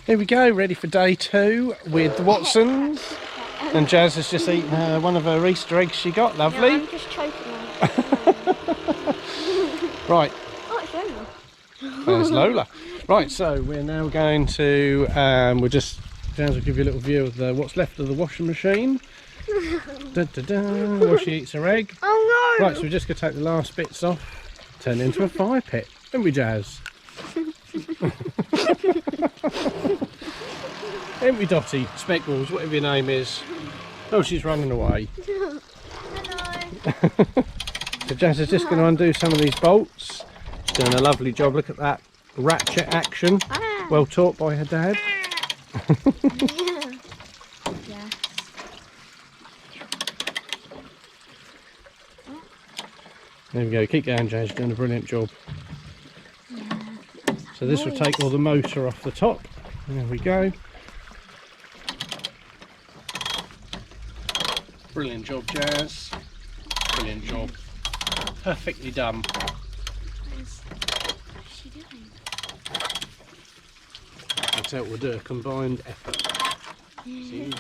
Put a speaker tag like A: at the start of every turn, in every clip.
A: Here we go, ready for day 2 with the Watsons. And Jazz has just eaten one of her Easter eggs she got, lovely.
B: No, I'm just choking on it.
A: Right.
B: Oh, it's Lola.
A: There's Lola. Right, so we're now going to, Jazz will give you a little view of what's left of the washing machine. While she eats her egg.
B: Oh no!
A: Right, so we're just going to take the last bits off, turn it into a fire pit, don't we, Jazz? Ain't we, Dotty? Speckles, whatever your name is. Oh, she's running away.
B: Hello.
A: So Jazz is just going to undo some of these bolts. She's doing a lovely job. Look at that ratchet action.
B: Ah.
A: Well taught by her dad.
B: Yes.
A: There we go. Keep going, Jazz. You're doing a brilliant job.
B: Yeah.
A: So this will take all the motor off the top. There we go. Brilliant job, Jazz. Brilliant job. Perfectly done.
B: What's she doing?
A: That's how we'll do a combined effort. See,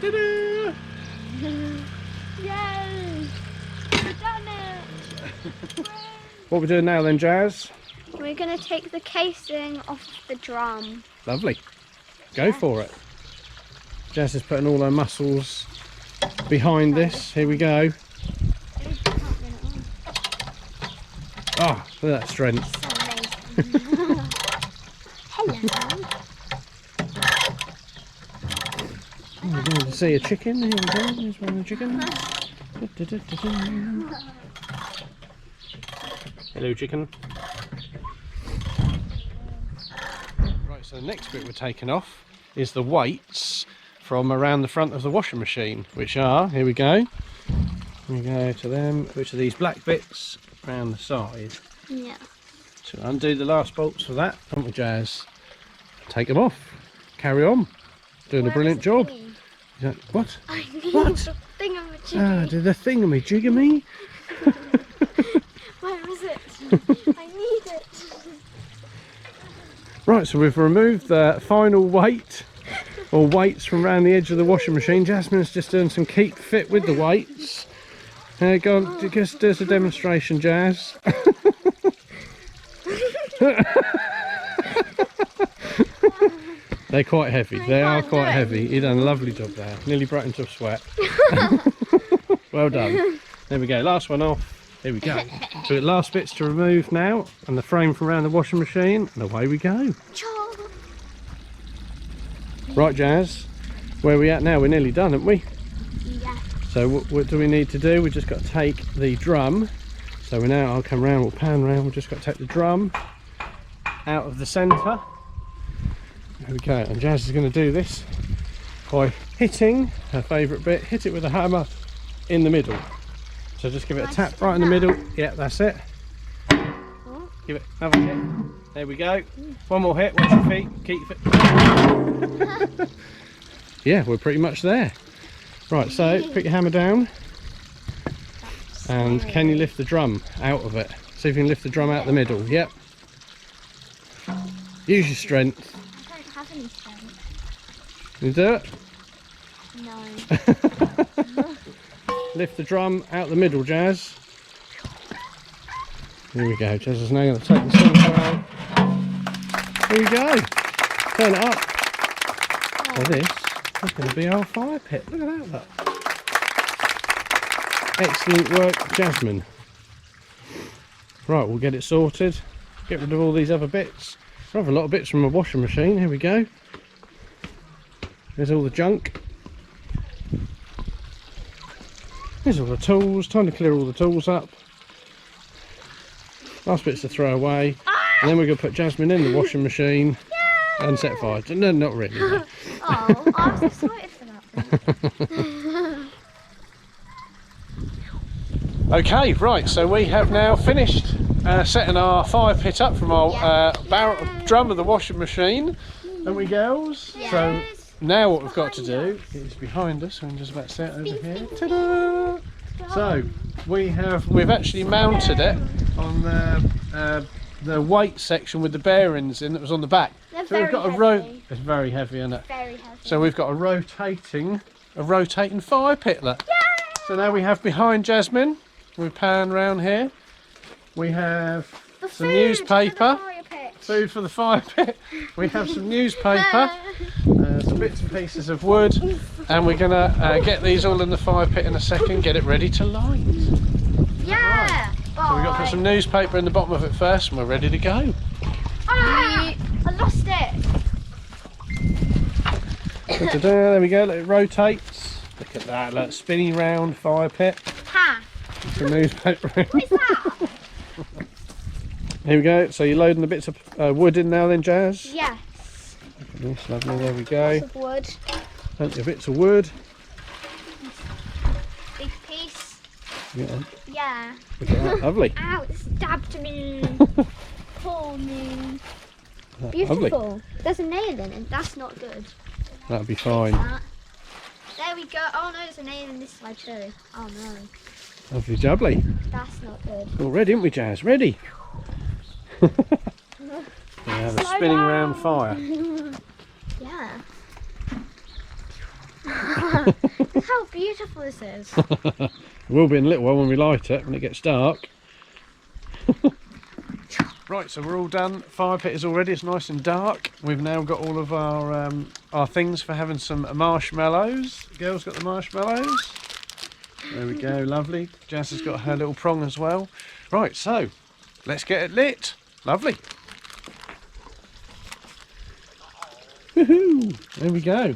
A: ta-da!
B: Yay! We've done it!
A: What we're doing now then, Jazz?
B: We're going to take the casing off the drum.
A: Lovely. Go for it. Jazz is putting all her muscles behind this. Here we go. Ah, look at that strength.
B: Hello.
A: We're going to see a chicken. Here we go. There's one of the chickens. Hello, chicken. Right, so the next bit we're taking off is the weights from around the front of the washing machine, which are, here we go. We go to them, which are these black bits around the side.
B: Yeah.
A: So undo the last bolts for that, don't we, Jazz? Take them off. Carry on. Doing a brilliant job. What?
B: I need
A: What?
B: the thingamajiggy.
A: Ah, did the thingamajiggy?
B: Where is it? I need it.
A: Right, so we've removed the final weight, or weights from around the edge of the washing machine. Jasmine's just doing some keep fit with the weights. Go on, just do us a demonstration, Jazz. They're quite heavy. They are quite heavy. You've done a lovely job there. Nearly broke into a sweat. Well done. There we go. Last one off. Here we go. So the last bits to remove now, and the frame from around the washing machine, and away we go. Right, Jazz. Where are we at now? We're nearly done, aren't we?
B: Yeah.
A: So what do we need to do? We've just got to take the drum. So I'll come round, we'll pan round. We've just got to take the drum out of the centre. There we go, and Jazz is going to do this by hitting her favourite bit, hit it with a hammer in the middle. So just give it a tap right in the middle. Yeah, that's it. Give it another hit. There we go. One more hit, watch your feet, keep it. Yeah, we're pretty much there. Right, so put your hammer down. And can you lift the drum out of it? See if you can lift the drum out the middle. Yep. Use your strength.
B: I don't have any strength.
A: You do it?
B: No.
A: Lift the drum out the middle, Jazz. Here we go. Jazz is now going to take the centre out. Here we go. Turn it up. So this is going to be our fire pit. Look at that. Look. Excellent work, Jasmine. Right, we'll get it sorted. Get rid of all these other bits. I have a lot of bits from a washing machine. Here we go. There's all the junk. There's all the tools. Time to clear all the tools up. Last bit's to throw away. And then we're going to put Jasmine in the washing machine and set fire. No, not really. No.
B: Oh, I was excited for that.
A: Okay, right, so we have now finished setting our fire pit up from our drum of the washing machine. And we girls?
B: Yes.
A: So now what we've got to do is behind us, I'm just about to set it over here. Ta-da! So we've actually mounted it on the weight section with the bearings in that was on the back.
B: They're
A: So we've got a
B: heavy.
A: it's very heavy, isn't it?
B: Very heavy.
A: So we've got a rotating fire pit there. So now we have behind Jasmine, we pan round here. We have
B: The
A: some
B: food
A: newspaper.
B: for the fire pit.
A: Food for the fire pit. We have some newspaper, some bits and pieces of wood, and we're gonna get these all in the fire pit in a second. Get it ready to light.
B: Yeah.
A: So we've got to put some newspaper in the bottom of it first, and we're ready to go.
B: Ah, I lost it.
A: Ta-da, there we go. Look, it rotates. Look at that. Look, spinny round fire pit.
B: Ha.
A: Some newspaper in.
B: What is that?
A: Here we go. So you're loading the bits of wood in now, then, Jazz.
B: Yes.
A: Look at this, lovely. There we go.
B: Lots of wood.
A: Plenty of bits of wood.
B: Big piece.
A: Yeah,
B: Yeah.
A: look at that. Lovely.
B: Ow, it stabbed me. Poor me.
A: Lovely.
B: Beautiful. There's a nail in it. That's not good.
A: That'll be fine.
B: That. There we go. Oh no, there's a nail in this side too. Oh no.
A: Lovely jubbly.
B: That's not good.
A: All ready, aren't we, Jazz? Ready? Yeah, the
B: Slow
A: spinning
B: down.
A: round fire.
B: Yeah. Look how beautiful this is.
A: It will be in a little while when we light it, when it gets dark. Right, so we're all done. Fire pit is all ready. It's nice and dark. We've now got all of our things for having some marshmallows. The girls got the marshmallows. There we go, lovely. Jazz has got her little prong as well. Right, so let's get it lit. Lovely. Woohoo! There we go.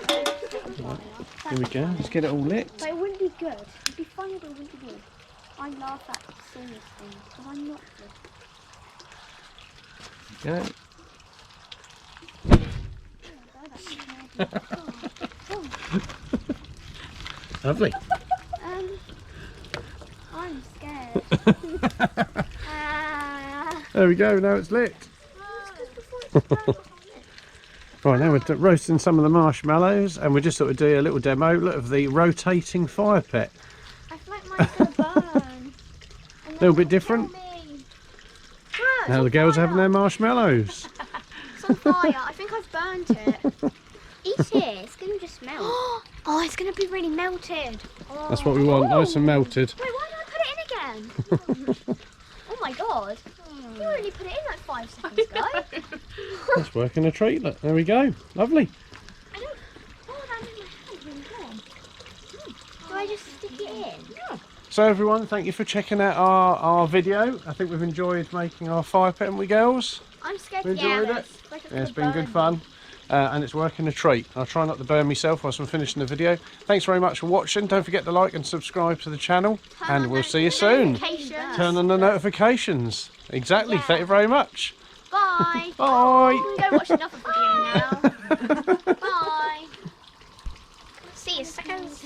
A: There we go. Let's get it all lit.
B: But it wouldn't be good. It'd be funny, but it wouldn't be good. I laugh at serious things, because I'm not good.
A: Go. Lovely.
B: I'm scared.
A: There we go. Now it's lit. Right, now we're roasting some of the marshmallows, and we're just sort of doing a little demo of the rotating fire pit.
B: I feel like mine's gonna burn. A
A: Little bit different. Now the girls are having their marshmallows.
B: It's on fire. I think I've burnt it. Eat it. It's gonna just melt. Oh, it's gonna be really melted. Oh.
A: That's what we want, nice and melted.
B: Wait, why did I put it in again? Oh my god. You only put it in like 5 seconds ago.
A: That's working a treat. Look, there we go. Lovely.
B: I don't. Oh, that made my hand really warm. Do I just stick it in? Yeah.
A: So everyone, thank you for checking out our video. I think we've enjoyed making our fire pit, haven't we, girls?
B: I'm scared.
A: We enjoyed it? Yeah, it's been good fun. And it's working a treat. I'll try not to burn myself whilst I'm finishing the video. Thanks very much for watching. Don't forget to like and subscribe to the channel. And we'll see you soon. Turn on the notifications. Exactly.
B: Yeah.
A: Thank you very much.
B: Bye.
A: Bye.
B: I'm going to watch another video now. Bye. See you, suckers.